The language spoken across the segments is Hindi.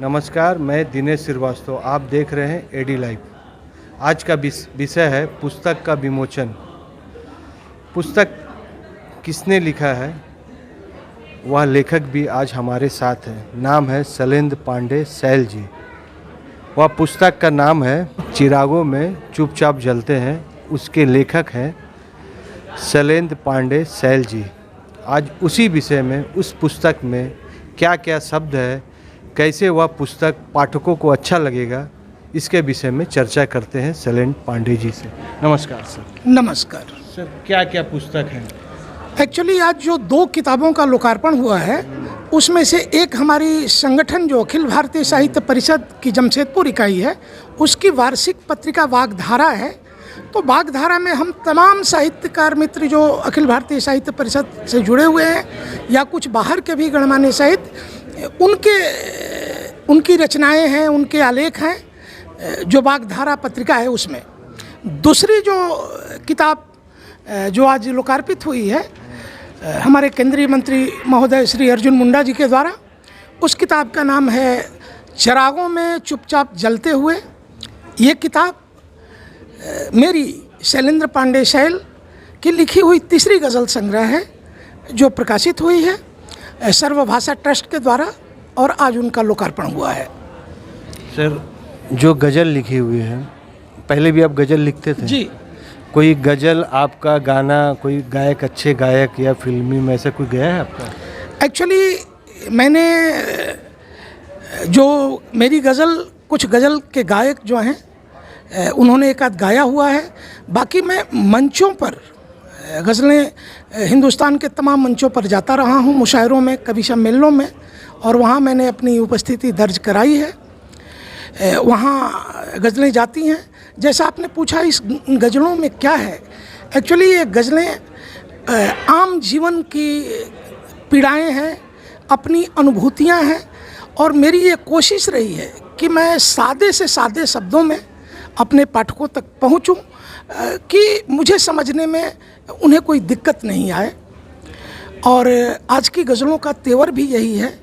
नमस्कार, मैं दिनेश श्रीवास्तव। आप देख रहे हैं एडी लाइव। आज का विषय है पुस्तक का विमोचन। पुस्तक किसने लिखा है, वह लेखक भी आज हमारे साथ है। नाम है शैलेंद्र पांडे शैल जी। वह पुस्तक का नाम है चिरागों में चुपचाप जलते हैं। उसके लेखक हैं शैलेंद्र पांडे शैल जी। आज उसी विषय में, उस पुस्तक में क्या क्या शब्द है, कैसे वह पुस्तक पाठकों को अच्छा लगेगा, इसके विषय में चर्चा करते हैं शैलेंद्र पांडे जी से। नमस्कार सर। नमस्कार सर, क्या क्या पुस्तक हैं? एक्चुअली आज जो 2 किताबों का लोकार्पण हुआ है, उसमें से एक हमारी संगठन जो अखिल भारतीय साहित्य परिषद की जमशेदपुर इकाई है, उसकी वार्षिक पत्रिका वागधारा है। तो वागधारा में हम तमाम साहित्यकार मित्र जो अखिल भारतीय साहित्य परिषद से जुड़े हुए हैं या कुछ बाहर के भी गणमान्य साहित्य, उनकी रचनाएं हैं, उनके आलेख हैं जो वागधारा पत्रिका है उसमें। दूसरी जो किताब जो आज लोकार्पित हुई है हमारे केंद्रीय मंत्री महोदय श्री अर्जुन मुंडा जी के द्वारा, उस किताब का नाम है चिरागों में चुपचाप जलते हुए। ये किताब मेरी शैलेंद्र पांडे शैल की लिखी हुई तीसरी गज़ल संग्रह है जो प्रकाशित हुई है सर्वभाषा ट्रस्ट के द्वारा, और आज उनका लोकार्पण हुआ है। सर, जो गज़ल लिखी हुई है, पहले भी आप गज़ल लिखते थे? जी। कोई गज़ल, आपका गाना, कोई गायक, अच्छे गायक या फिल्मी में ऐसा कोई गया है आपका? एक्चुअली मैंने जो मेरी गज़ल, कुछ गज़ल के गायक जो हैं उन्होंने एक आध गाया हुआ है। बाकी मैं मंचों पर गज़लें हिंदुस्तान के तमाम मंचों पर जाता रहा हूँ, मुशायरों में, कवि सम्मेलनों में, और वहाँ मैंने अपनी उपस्थिति दर्ज कराई है। वहाँ गज़लें जाती हैं। जैसा आपने पूछा इस गज़लों में क्या है, एक्चुअली ये गज़लें आम जीवन की पीड़ाएं हैं, अपनी अनुभूतियां हैं, और मेरी ये कोशिश रही है कि मैं सादे से सादे शब्दों में अपने पाठकों तक पहुंचूं कि मुझे समझने में उन्हें कोई दिक्कत नहीं आए। और आज की गज़लों का तेवर भी यही है।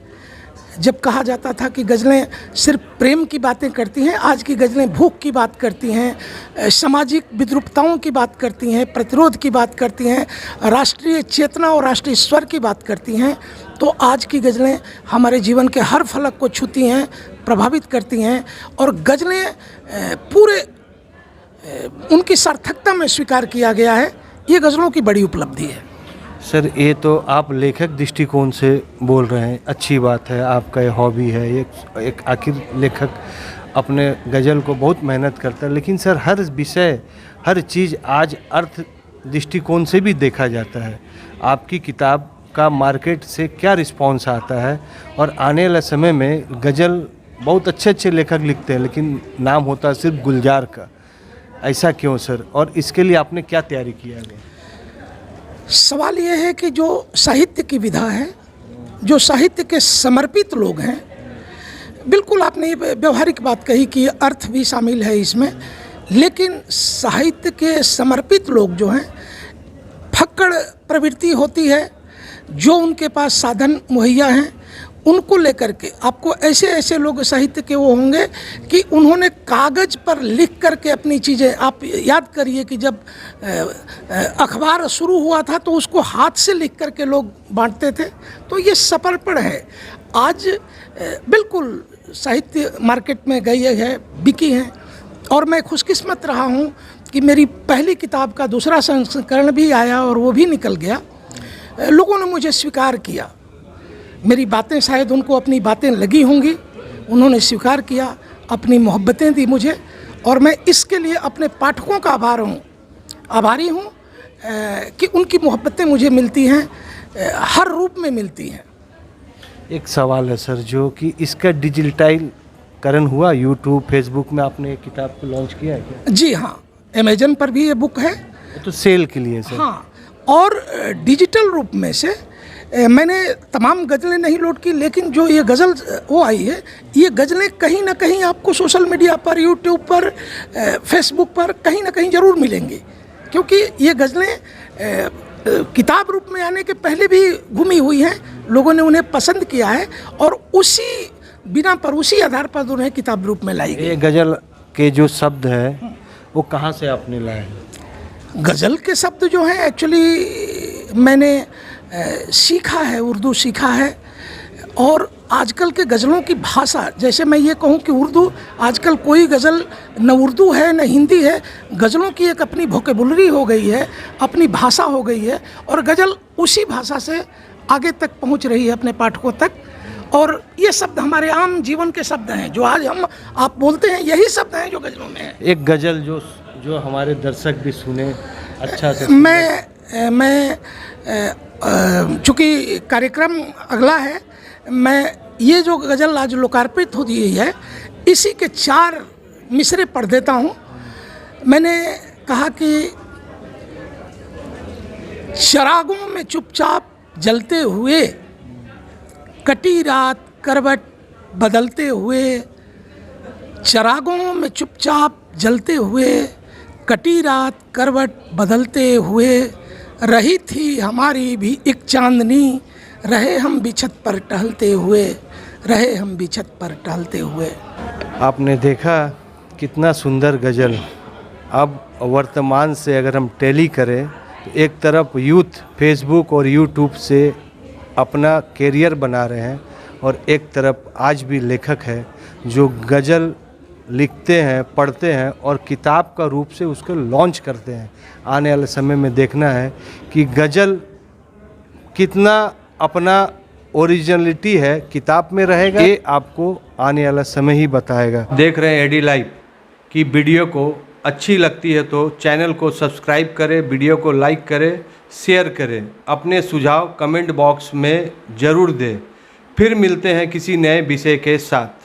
जब कहा जाता था कि गज़लें सिर्फ प्रेम की बातें करती हैं, आज की गज़लें भूख की बात करती हैं, सामाजिक विद्रूपताओं की बात करती हैं, प्रतिरोध की बात करती हैं, राष्ट्रीय चेतना और राष्ट्रीय स्वर की बात करती हैं। तो आज की गज़लें हमारे जीवन के हर फलक को छूती हैं, प्रभावित करती हैं, और गज़लें पूरे उनकी सार्थकता में स्वीकार किया गया है। ये गज़लों की बड़ी उपलब्धि है। सर, ये तो आप लेखक दृष्टिकोण से बोल रहे हैं, अच्छी बात है, आपका ये हॉबी है। एक आखिर लेखक अपने गज़ल को बहुत मेहनत करता है, लेकिन सर हर विषय, हर चीज़ आज अर्थ दृष्टिकोण से भी देखा जाता है। आपकी किताब का मार्केट से क्या रिस्पॉन्स आता है, और आने वाले समय में गज़ल बहुत अच्छे अच्छे लेखक लिखते हैं, लेकिन नाम होता है सिर्फ गुलजार का। ऐसा क्यों सर, और इसके लिए आपने क्या तैयारी किया है? सवाल ये है कि जो साहित्य की विधा है, जो साहित्य के समर्पित लोग हैं, बिल्कुल आपने व्यवहारिक बात कही कि अर्थ भी शामिल है इसमें, लेकिन साहित्य के समर्पित लोग जो हैं, फक्कड़ प्रवृत्ति होती है, जो उनके पास साधन मुहैया हैं उनको लेकर के आपको ऐसे ऐसे लोग साहित्य के वो होंगे कि उन्होंने कागज़ पर लिख करके अपनी चीज़ें, आप याद करिए कि जब अखबार शुरू हुआ था तो उसको हाथ से लिख करके लोग बांटते थे। तो ये समर्पण है। आज बिल्कुल साहित्य मार्केट में गई है, बिकी है, और मैं खुशकिस्मत रहा हूँ कि मेरी पहली किताब का दूसरा संस्करण भी आया और वो भी निकल गया। लोगों ने मुझे स्वीकार किया, मेरी बातें शायद उनको अपनी बातें लगी होंगी, उन्होंने स्वीकार किया, अपनी मोहब्बतें दी मुझे, और मैं इसके लिए अपने पाठकों का आभारी हूँ कि उनकी मोहब्बतें मुझे मिलती हैं, हर रूप में मिलती हैं। एक सवाल है सर, जो कि इसका डिजिटाइजकरण हुआ, यूट्यूब, फेसबुक में आपने एक किताब को लॉन्च किया है क्या? जी हाँ, अमेजन पर भी ये बुक है। तो सेल के लिए सर? हाँ, और डिजिटल रूप में से मैंने तमाम गज़लें नहीं लोड की, लेकिन जो ये गज़ल वो आई है, ये गज़लें कहीं ना कहीं आपको सोशल मीडिया पर, यूट्यूब पर, फेसबुक पर कहीं ना कहीं ज़रूर मिलेंगी, क्योंकि ये गज़लें किताब रूप में आने के पहले भी घूमी हुई हैं, लोगों ने उन्हें पसंद किया है, और उसी बिना पर उसी आधार पर उन्हें किताब रूप में लाई गई। ये गज़ल के जो शब्द है वो कहाँ से आपने लाए हैं? गज़ल के शब्द जो हैं एक्चुअली मैंने सीखा है, उर्दू सीखा है। और आजकल के गज़लों की भाषा, जैसे मैं ये कहूँ कि उर्दू आजकल कोई गज़ल न उर्दू है न हिंदी है, गज़लों की एक अपनी वोकेबुलरी हो गई है, अपनी भाषा हो गई है, और गज़ल उसी भाषा से आगे तक पहुँच रही है अपने पाठकों तक। और ये शब्द हमारे आम जीवन के शब्द हैं, जो आज हम आप बोलते हैं, यही शब्द हैं जो गज़लों में हैं। एक गज़ल जो हमारे दर्शक भी सुने अच्छा से। मैं चूँकि कार्यक्रम अगला है, मैं ये जो गज़ल आज लोकार्पित हो दी है, इसी के 4 मिसरे पढ़ देता हूँ। मैंने कहा कि चरागों में चुपचाप जलते हुए, कटी रात करवट बदलते हुए, चरागों में चुपचाप जलते हुए, कटी रात करवट बदलते हुए, रही थी हमारी भी एक चांदनी, रहे हम भी छत पर टहलते हुए, रहे हम भी छत पर टहलते हुए। आपने देखा कितना सुंदर गज़ल। अब वर्तमान से अगर हम टैली करें तो एक तरफ यूथ फेसबुक और यूट्यूब से अपना कैरियर बना रहे हैं, और एक तरफ आज भी लेखक है जो गज़ल लिखते हैं, पढ़ते हैं और किताब का रूप से उसको लॉन्च करते हैं। आने वाले समय में देखना है कि गज़ल कितना अपना ओरिजिनलिटी है किताब में रहेगा, ये आपको आने वाला समय ही बताएगा। देख रहे हैं एडी लाइव की वीडियो को अच्छी लगती है तो चैनल को सब्सक्राइब करें, वीडियो को लाइक करें, शेयर करें, अपने सुझाव कमेंट बॉक्स में ज़रूर दें। फिर मिलते हैं किसी नए विषय के साथ।